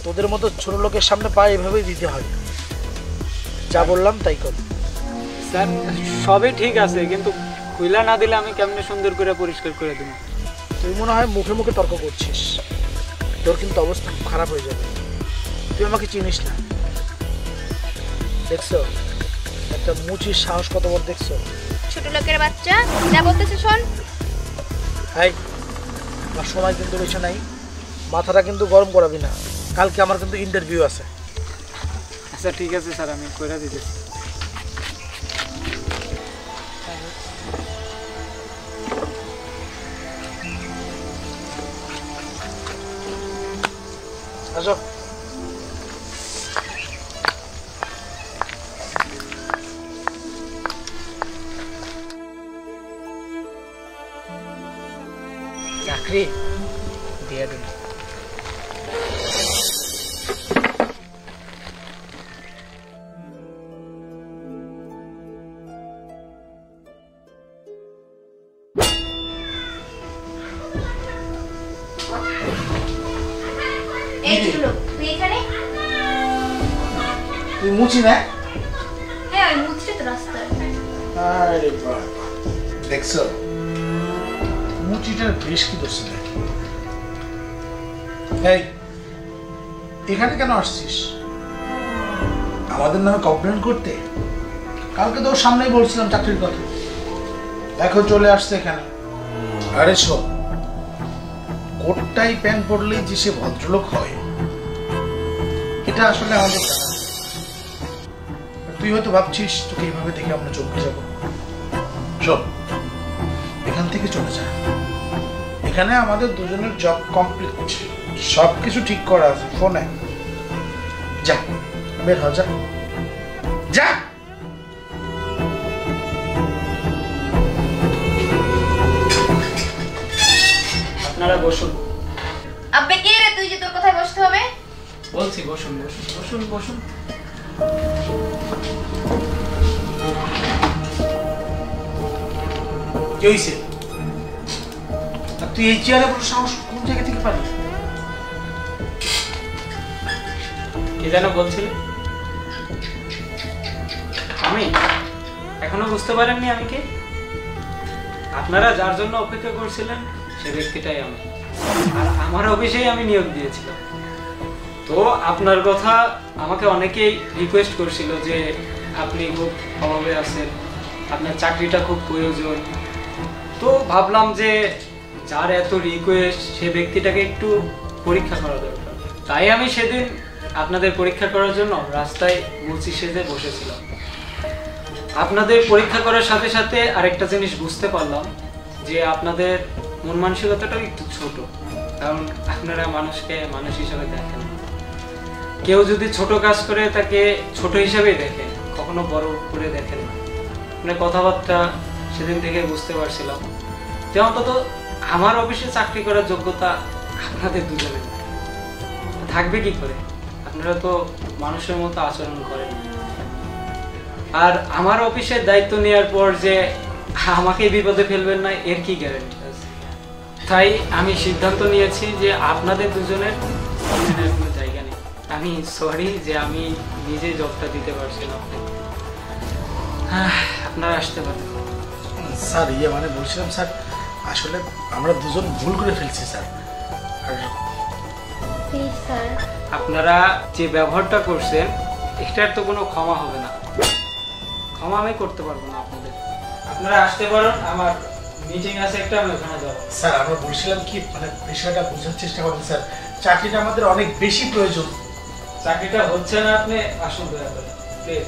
তোদের মতো ছোট লোকের সামনে পা এভাবেই দিতে হয়। যা বললাম তাই কর। স্যার সবই ঠিক আছে, কিন্তু খুইলা না দিলে আমি কেমনে সুন্দর করে পরিষ্কার করে দেবো? তুই মনে হয় মুখে মুখে তর্ক করছিস, তোর কিন্তু অবস্থা খারাপ হয়ে যাবে। তুই আমাকে চিনিস না। দেখছো একটা মুচির সাহস কত বড়, দেখছো? ছোট লোকের বাচ্চা, যা বলতেছে শোন। হাই, আমার সময় কিন্তু বেশি নাই, মাথাটা কিন্তু গরম করাবি না। কালকে আমার কিন্তু ইন্টারভিউ আছে। আচ্ছা ঠিক আছে স্যার, আমি কইরা দিতেছি। আসো। চাকরি দিয়ে দিন। এই ছোট লোক, তুই এখানে? তুই মুচি না? হ্যাঁ, ওই মুচটা তো রাস্তায়। আরে বাবা, দেখছো মুচিটার বেশ কি দোষ নাকি? এই এখানে কেন আসছিস? আমাদের নামে কমপ্লেন করতে? কালকে তো ওর সামনেই বলছিলাম চাকরির কথা, দেখো চলে আসছে এখানে। আরে শোন, কোটটাই প্যান্ট পরলেই যে সে ভদ্রলোক হয় এটা আসলে আমাদের জানা নেই। তুই হয়তো ভাবছিস তোকে এইভাবে দেখে আমরা চমকে যাবো। শোন, এখান থেকে চলে যা। এখানে আমাদের দুজনের জব কমপ্লিট, সবকিছু ঠিক করা আছে ফোনে। যা বের হ, যা যা। আপনারা বসুন। আব্বে কে রে তুই যে তোর কথায় বসতে হবে? বলছি বসুন বসুন বসুন বসুন। কি হয়েছে? তুই এই চেয়ারে বসে সাহস কোন জায়গা থেকে পাবি? কি যেন বলছিলে? আমি এখনো বুঝতে পারেননি আমি কে? আপনারা যার জন্য অপেক্ষা করছিলেন সে ব্যক্তিটাই আমি, আর আমার অফিসেই আমি নিয়োগ দিয়েছিলাম। তো আপনার কথা আমাকে অনেকেই রিকোয়েস্ট করছিল যে আপনি খুব অভাবে আছেন, আপনার চাকরিটা খুব প্রয়োজন। তো ভাবলাম যে যার এত রিকোয়েস্ট সে ব্যক্তিটাকে একটু পরীক্ষা করা দরকার। তাই আমি সেদিন আপনাদের পরীক্ষা করার জন্য রাস্তায় মুচি সেজে বসেছিলাম। আপনাদের পরীক্ষা করার সাথে সাথে আরেকটা জিনিস বুঝতে পারলাম যে আপনাদের মন মানসিকতাটাও একটু ছোট, কারণ আপনারা মানুষকে মানুষ হিসাবে দেখেন। কেউ যদি ছোট কাজ করে তাকে ছোট হিসাবেই দেখেন, কখনো বড় করে দেখেন না। মানে কথাবার্তা সেদিন থেকে বুঝতে পারছিলাম যে অন্তত আমার অফিসে চাকরি করার যোগ্যতা আপনাদের দুজনের থাকবে কি করে। আপনারা তো মানুষের মতো আচরণ করেন, আর আমার অফিসের দায়িত্ব নেওয়ার পর যে আমাকে বিপদে ফেলবেন না এর কি গ্যারান্টি আছে? তাই আমি সিদ্ধান্ত নিয়েছি যে আপনাদের দুজনের কোনো জায়গা নেই। আমি সরি যে আমি নিজে জবটা দিতে পারছি না আপনাকে। আপনারা আসতে পারেন। স্যার মানে বলছিলাম স্যার, আসলে আমরা দুজন ভুল করে ফেলছি স্যার। আর প্লিজ স্যার, আপনারা যে ব্যবহারটা করছেন এটার তো কোনো ক্ষমা হবে না, ক্ষমা আমি করতে পারবো না আপনাদের। আপনারা আসতে পারেন, আমার মিটিং আছে একটা, আমি ওখানে যাবো। স্যার আমরা বলছিলাম কি, মানে বিষয়টা বোঝার চেষ্টা করেন স্যার, চাকরিটা আমাদের অনেক বেশি প্রয়োজন। চাকরিটা হচ্ছে না, আপনি আসুন দয়া করে প্লিজ।